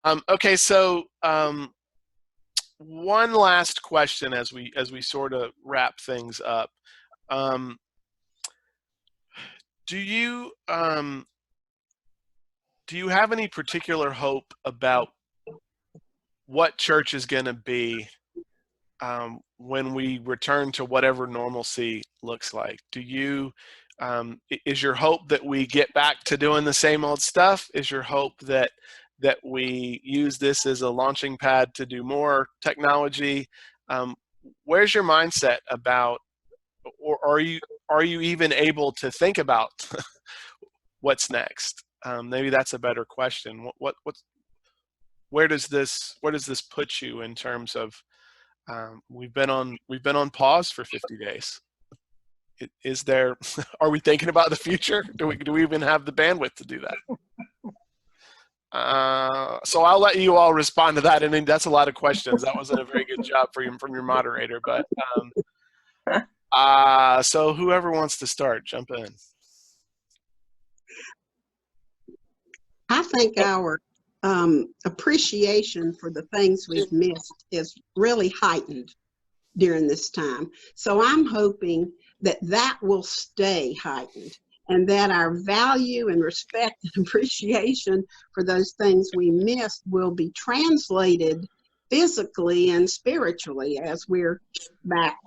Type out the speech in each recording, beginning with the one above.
Okay, so one last question as we sort of wrap things up. Um, do you have any particular hope about what church is going to be when we return to whatever normalcy looks like? Is your hope that we get back to doing the same old stuff? Is your hope that we use this as a launching pad to do more technology? Where's your mindset about, or are you even able to think about what's next? Maybe that's a better question. Where does this put you in terms of we've been on pause for 50 days? Is there, are we thinking about the future? Do we even have the bandwidth to do that? So I'll let you all respond to that. I mean, that's a lot of questions. That wasn't a very good job from your moderator, but so whoever wants to start, jump in. I think our appreciation for the things we've missed is really heightened during this time. So I'm hoping that will stay heightened, and that our value and respect and appreciation for those things we missed will be translated physically and spiritually as we're back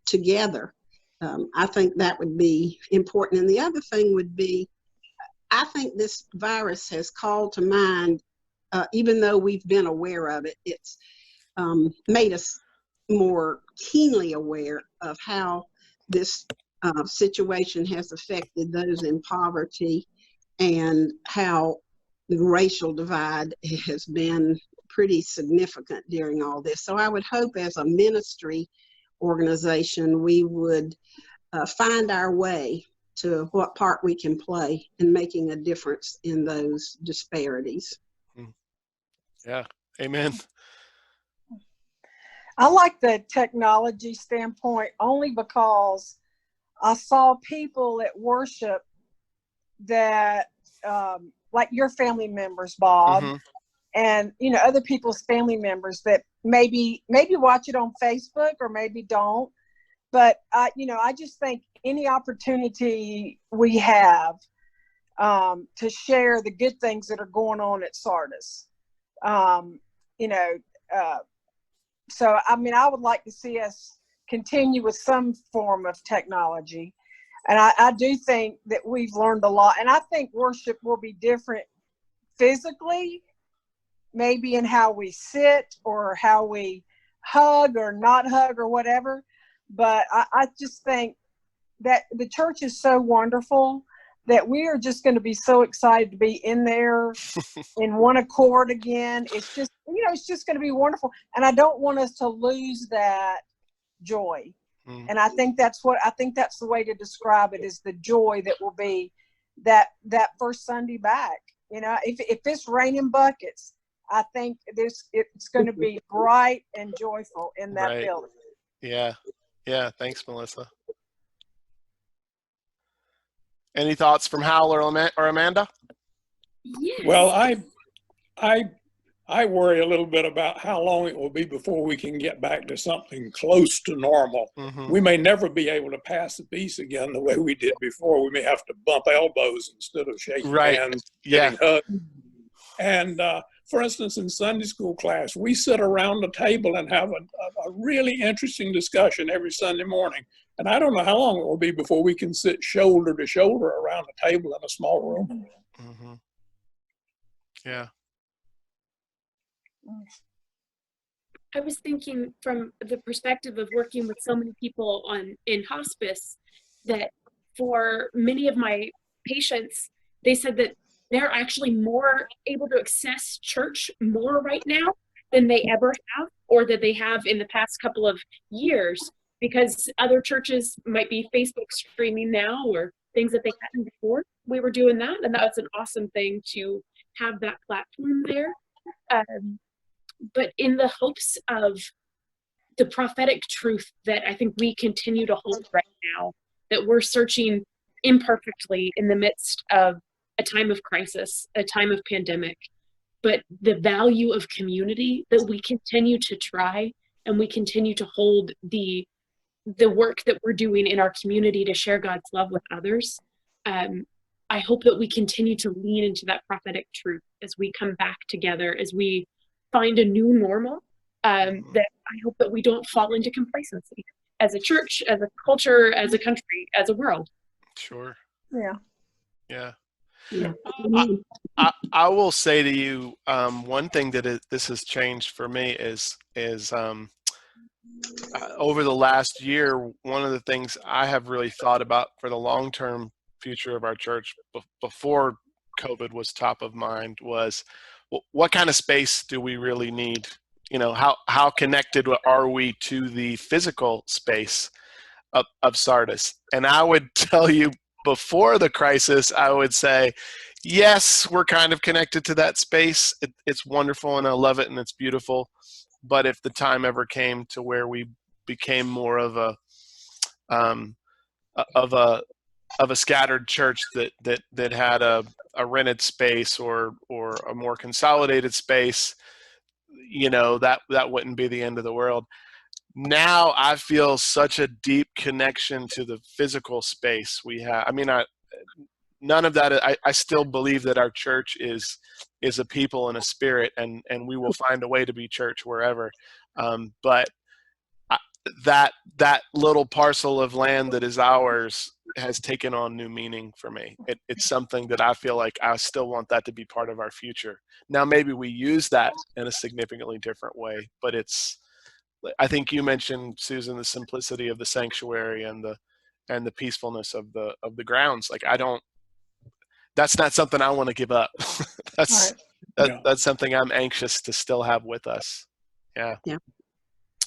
together. I think that would be important. And the other thing would be, I think this virus has called to mind, even though we've been aware of it, it's made us more keenly aware of how this situation has affected those in poverty, and how the racial divide has been pretty significant during all this. So I would hope as a ministry organization, we would find our way to what part we can play in making a difference in those disparities. Yeah, amen. I like the technology standpoint only because I saw people at worship that, like your family members, Bob, Mm-hmm. and other people's family members that maybe watch it on Facebook or maybe don't. But I just think any opportunity we have to share the good things that are going on at Sardis, so I mean, I would like to see us continue with some form of technology, and I do think that we've learned a lot. And I think worship will be different physically, maybe in how we sit or how we hug or not hug or whatever. But I just think that the church is so wonderful that we are just going to be so excited to be in there in one accord again. It's just, it's just going to be wonderful. And I don't want us to lose that joy. Mm. And I think that's the way to describe it, is the joy that will be that first Sunday back. If it's raining buckets, I think it's going to be bright and joyful in that right. building. Yeah. Yeah. Thanks, Melissa. Any thoughts from Hal or Amanda? Yes. Well, I worry a little bit about how long it will be before we can get back to something close to normal. Mm-hmm. We may never be able to pass the peace again the way we did before. We may have to bump elbows instead of shaking hands, getting hugged. And for instance, in Sunday school class, we sit around the table and have a really interesting discussion every Sunday morning. And I don't know how long it will be before we can sit shoulder to shoulder around a table in a small room. Mm-hmm. Yeah. I was thinking from the perspective of working with so many people in hospice, that for many of my patients, they said that they're actually more able to access church more right now than they ever have, or that they have in the past couple of years, because other churches might be Facebook streaming now, or things that they hadn't before. We were doing that, and that was an awesome thing to have that platform there. But in the hopes of the prophetic truth that I think we continue to hold right now, that we're searching imperfectly in the midst of a time of crisis, a time of pandemic, but the value of community, that we continue to try and we continue to hold the work that we're doing in our community to share God's love with others. I hope that we continue to lean into that prophetic truth as we come back together, as we find a new normal, that I hope that we don't fall into complacency as a church, as a culture, as a country, as a world. Sure. Yeah. Yeah. Yeah. I will say to you, one thing that this has changed for me is over the last year, one of the things I have really thought about for the long-term future of our church before COVID was top of mind was, what kind of space do we really need? You know, how connected are we to the physical space of Sardis? And I would tell you, before the crisis, I would say, yes, we're kind of connected to that space. It's wonderful and I love it and it's beautiful. But if the time ever came to where we became more of a scattered church that had a rented space or a more consolidated space, you know, that wouldn't be the end of the world. Now I feel such a deep connection to the physical space we have. I mean, none of that. I still believe that our church is a people and a spirit, and we will find a way to be church wherever. But that little parcel of land that is ours has taken on new meaning for me. It's something that I feel like I still want that to be part of our future. Now, maybe we use that in a significantly different way, but I think you mentioned, Susan, the simplicity of the sanctuary and the peacefulness of the grounds. Like, that's not something I want to give up. That's something I'm anxious to still have with us. Yeah. Yeah.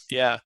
Yeah.